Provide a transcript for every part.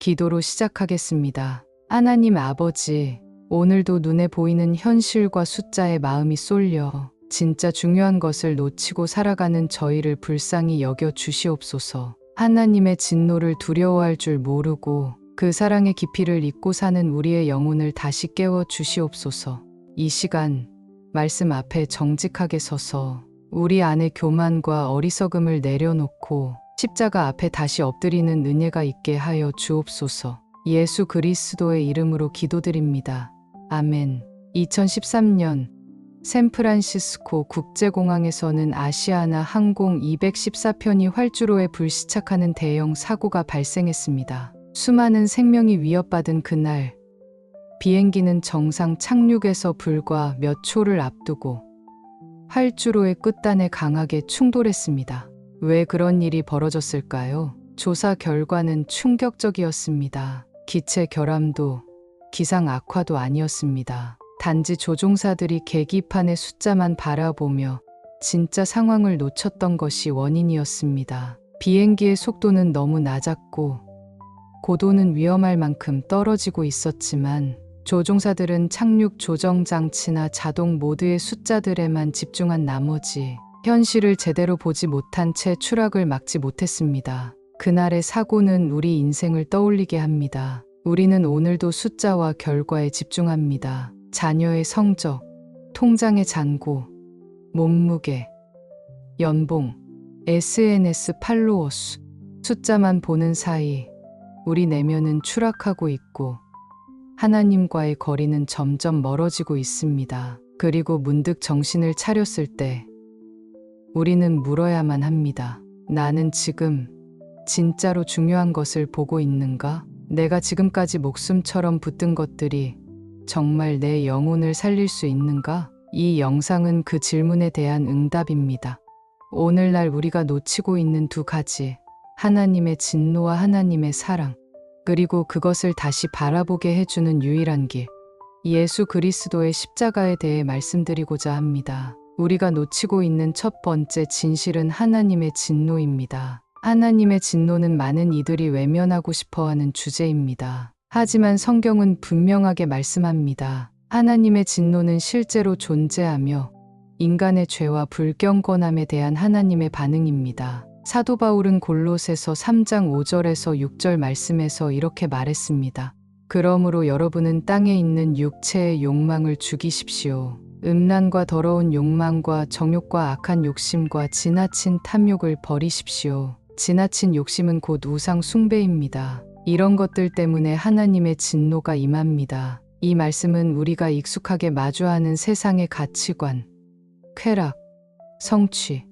기도로 시작하겠습니다. 하나님 아버지, 오늘도 눈에 보이는 현실과 숫자에 마음이 쏠려 진짜 중요한 것을 놓치고 살아가는 저희를 불쌍히 여겨 주시옵소서. 하나님의 진노를 두려워할 줄 모르고 그 사랑의 깊이를 잊고 사는 우리의 영혼을 다시 깨워 주시옵소서. 이 시간 말씀 앞에 정직하게 서서 우리 안의 교만과 어리석음을 내려놓고 십자가 앞에 다시 엎드리는 은혜가 있게 하여 주옵소서. 예수 그리스도의 이름으로 기도드립니다. 아멘. 2013년 샌프란시스코 국제공항에서는 아시아나 항공 214편이 활주로에 불시착하는 대형 사고가 발생했습니다. 수많은 생명이 위협받은 그날, 비행기는 정상 착륙에서 불과 몇 초를 앞두고 활주로의 끝단에 강하게 충돌했습니다. 왜 그런 일이 벌어졌을까요? 조사 결과는 충격적이었습니다. 기체 결함도 기상 악화도 아니었습니다. 단지 조종사들이 계기판의 숫자만 바라보며 진짜 상황을 놓쳤던 것이 원인이었습니다. 비행기의 속도는 너무 낮았고 고도는 위험할 만큼 떨어지고 있었지만 조종사들은 착륙 조정 장치나 자동 모드의 숫자들에만 집중한 나머지 현실을 제대로 보지 못한 채 추락을 막지 못했습니다. 그날의 사고는 우리 인생을 떠올리게 합니다. 우리는 오늘도 숫자와 결과에 집중합니다. 자녀의 성적, 통장의 잔고, 몸무게, 연봉, SNS 팔로워 수, 숫자만 보는 사이 우리 내면은 추락하고 있고 하나님과의 거리는 점점 멀어지고 있습니다. 그리고 문득 정신을 차렸을 때 우리는 물어야만 합니다. 나는 지금 진짜로 중요한 것을 보고 있는가? 내가 지금까지 목숨처럼 붙든 것들이 정말 내 영혼을 살릴 수 있는가? 이 영상은 그 질문에 대한 응답입니다. 오늘날 우리가 놓치고 있는 두 가지, 하나님의 진노와 하나님의 사랑, 그리고 그것을 다시 바라보게 해주는 유일한 길, 예수 그리스도의 십자가에 대해 말씀드리고자 합니다. 우리가 놓치고 있는 첫 번째 진실은 하나님의 진노입니다. 하나님의 진노는 많은 이들이 외면하고 싶어하는 주제입니다. 하지만 성경은 분명하게 말씀합니다. 하나님의 진노는 실제로 존재하며 인간의 죄와 불경건함에 대한 하나님의 반응입니다. 사도 바울은 골로새서 3장 5절에서 6절 말씀에서 이렇게 말했습니다. 그러므로 여러분은 땅에 있는 육체의 욕망을 죽이십시오. 음란과 더러운 욕망과 정욕과 악한 욕심과 지나친 탐욕을 버리십시오. 지나친 욕심은 곧 우상 숭배입니다. 이런 것들 때문에 하나님의 진노가 임합니다. 이 말씀은 우리가 익숙하게 마주하는 세상의 가치관, 쾌락, 성취,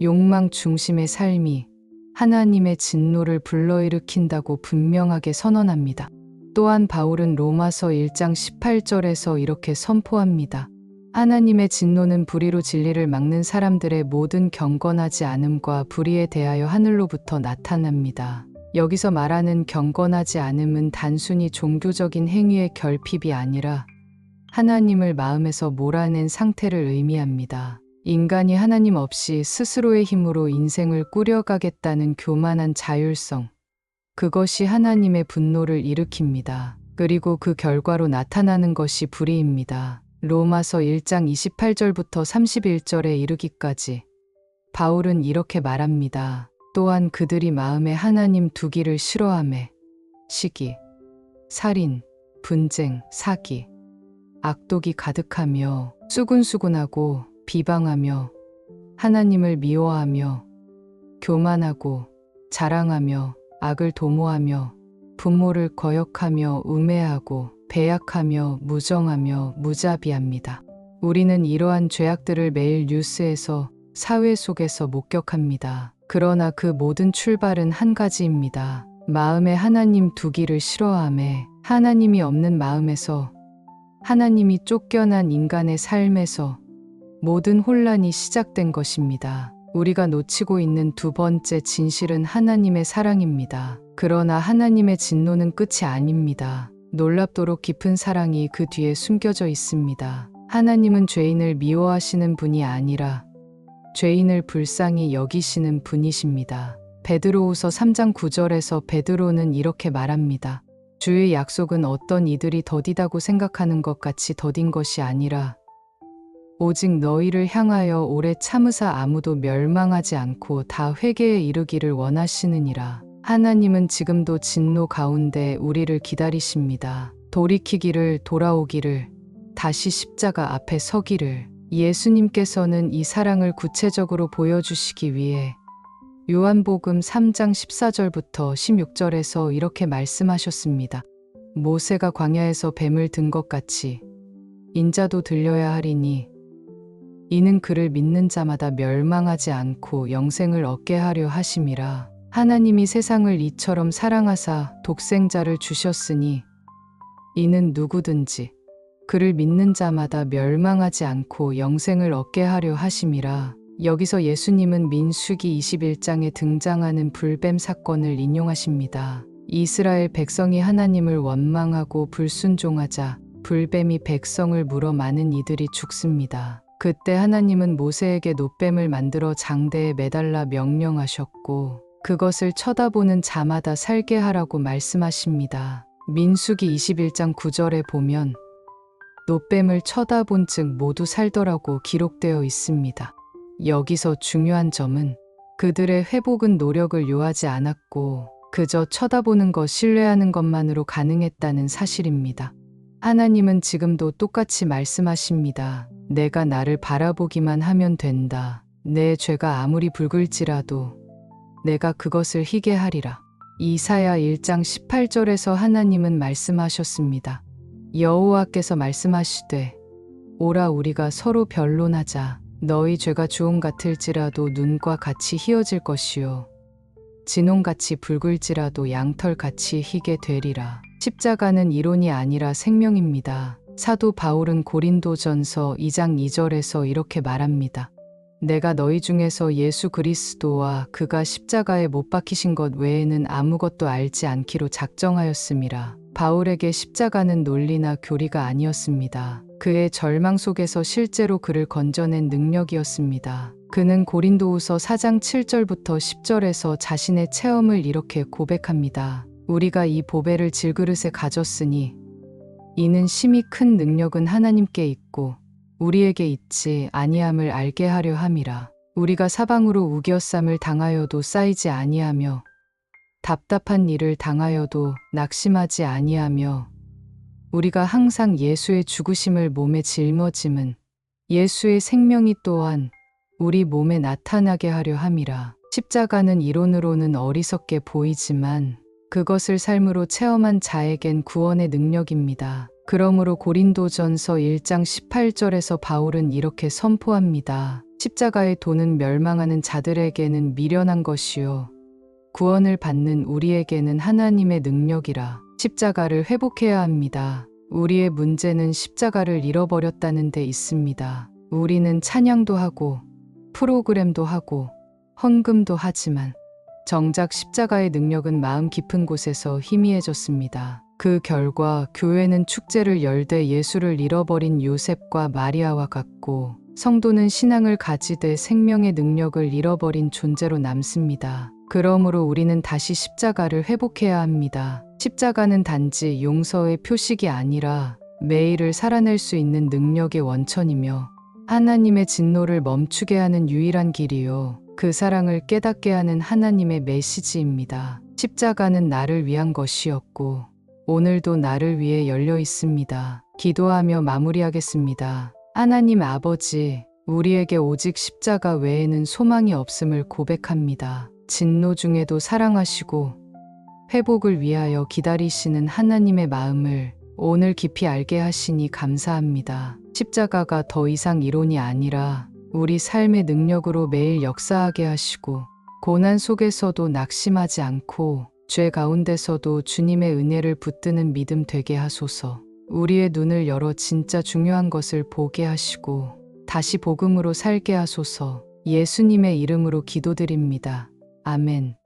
욕망 중심의 삶이 하나님의 진노를 불러일으킨다고 분명하게 선언합니다. 또한 바울은 로마서 1장 18절에서 이렇게 선포합니다. 하나님의 진노는 불의로 진리를 막는 사람들의 모든 경건하지 않음과 불의에 대하여 하늘로부터 나타납니다. 여기서 말하는 경건하지 않음은 단순히 종교적인 행위의 결핍이 아니라 하나님을 마음에서 몰아낸 상태를 의미합니다. 인간이 하나님 없이 스스로의 힘으로 인생을 꾸려가겠다는 교만한 자율성, 그것이 하나님의 분노를 일으킵니다. 그리고 그 결과로 나타나는 것이 불의입니다. 로마서 1장 28절부터 31절에 이르기까지 바울은 이렇게 말합니다. 또한 그들이 마음에 하나님 두기를 싫어하매 시기, 살인, 분쟁, 사기, 악독이 가득하며 수군수군하고 비방하며 하나님을 미워하며 교만하고 자랑하며 악을 도모하며 부모를 거역하며 우매하고 배약하며 무정하며 무자비합니다. 우리는 이러한 죄악들을 매일 뉴스에서 사회 속에서 목격합니다. 그러나 그 모든 출발은 한 가지입니다. 마음에 하나님 두기를 싫어하며 하나님이 없는 마음에서 하나님이 쫓겨난 인간의 삶에서 모든 혼란이 시작된 것입니다. 우리가 놓치고 있는 두 번째 진실은 하나님의 사랑입니다. 그러나 하나님의 진노는 끝이 아닙니다. 놀랍도록 깊은 사랑이 그 뒤에 숨겨져 있습니다. 하나님은 죄인을 미워하시는 분이 아니라 죄인을 불쌍히 여기시는 분이십니다. 베드로후서 3장 9절에서 베드로는 이렇게 말합니다. 주의 약속은 어떤 이들이 더디다고 생각하는 것 같이 더딘 것이 아니라 오직 너희를 향하여 오래 참으사 아무도 멸망하지 않고 다 회개에 이르기를 원하시느니라. 하나님은 지금도 진노 가운데 우리를 기다리십니다. 돌이키기를, 돌아오기를, 다시 십자가 앞에 서기를. 예수님께서는 이 사랑을 구체적으로 보여주시기 위해 요한복음 3장 14절부터 16절에서 이렇게 말씀하셨습니다. 모세가 광야에서 뱀을 든 것 같이 인자도 들려야 하리니 이는 그를 믿는 자마다 멸망하지 않고 영생을 얻게 하려 하심이라. 하나님이 세상을 이처럼 사랑하사 독생자를 주셨으니 이는 누구든지 그를 믿는 자마다 멸망하지 않고 영생을 얻게 하려 하심이라. 여기서 예수님은 민수기 21장에 등장하는 불뱀 사건을 인용하십니다. 이스라엘 백성이 하나님을 원망하고 불순종하자 불뱀이 백성을 물어 많은 이들이 죽습니다. 그때 하나님은 모세에게 놋뱀을 만들어 장대에 매달라 명령하셨고 그것을 쳐다보는 자마다 살게 하라고 말씀하십니다. 민수기 21장 9절에 보면 놋뱀을 쳐다본 즉 모두 살더라고 기록되어 있습니다. 여기서 중요한 점은 그들의 회복은 노력을 요하지 않았고 그저 쳐다보는 것, 신뢰하는 것만으로 가능했다는 사실입니다. 하나님은 지금도 똑같이 말씀하십니다. 내가 나를 바라보기만 하면 된다. 내 죄가 아무리 붉을지라도 내가 그것을 희게 하리라. 이사야 1장 18절에서 하나님은 말씀하셨습니다. 여호와께서 말씀하시되 오라 우리가 서로 변론하자. 너희 죄가 주홍 같을지라도 눈과 같이 희어질 것이요 진홍같이 붉을지라도 양털같이 희게 되리라. 십자가는 이론이 아니라 생명입니다. 사도 바울은 고린도전서 2장 2절에서 이렇게 말합니다. 내가 너희 중에서 예수 그리스도와 그가 십자가에 못 박히신 것 외에는 아무것도 알지 않기로 작정하였음이라. 바울에게 십자가는 논리나 교리가 아니었습니다. 그의 절망 속에서 실제로 그를 건져낸 능력이었습니다. 그는 고린도후서 4장 7절부터 10절에서 자신의 체험을 이렇게 고백합니다. 우리가 이 보배를 질그릇에 가졌으니 이는 심히 큰 능력은 하나님께 있고 우리에게 있지 아니함을 알게 하려 함이라. 우리가 사방으로 우겨쌈을 당하여도 쌓이지 아니하며 답답한 일을 당하여도 낙심하지 아니하며 우리가 항상 예수의 죽으심을 몸에 짊어짐은 예수의 생명이 또한 우리 몸에 나타나게 하려 함이라. 십자가는 이론으로는 어리석게 보이지만 그것을 삶으로 체험한 자에겐 구원의 능력입니다. 그러므로 고린도전서 1장 18절에서 바울은 이렇게 선포합니다. 십자가의 도는 멸망하는 자들에게는 미련한 것이요 구원을 받는 우리에게는 하나님의 능력이라. 십자가를 회복해야 합니다. 우리의 문제는 십자가를 잃어버렸다는 데 있습니다. 우리는 찬양도 하고 프로그램도 하고 헌금도 하지만 정작 십자가의 능력은 마음 깊은 곳에서 희미해졌습니다. 그 결과 교회는 축제를 열되 예수를 잃어버린 요셉과 마리아와 같고 성도는 신앙을 가지되 생명의 능력을 잃어버린 존재로 남습니다. 그러므로 우리는 다시 십자가를 회복해야 합니다. 십자가는 단지 용서의 표식이 아니라 매일을 살아낼 수 있는 능력의 원천이며 하나님의 진노를 멈추게 하는 유일한 길이요 그 사랑을 깨닫게 하는 하나님의 메시지입니다. 십자가는 나를 위한 것이었고 오늘도 나를 위해 열려 있습니다. 기도하며 마무리하겠습니다. 하나님 아버지, 우리에게 오직 십자가 외에는 소망이 없음을 고백합니다. 진노 중에도 사랑하시고 회복을 위하여 기다리시는 하나님의 마음을 오늘 깊이 알게 하시니 감사합니다. 십자가가 더 이상 이론이 아니라 우리 삶의 능력으로 매일 역사하게 하시고 고난 속에서도 낙심하지 않고 죄 가운데서도 주님의 은혜를 붙드는 믿음 되게 하소서. 우리의 눈을 열어 진짜 중요한 것을 보게 하시고 다시 복음으로 살게 하소서. 예수님의 이름으로 기도드립니다. 아멘.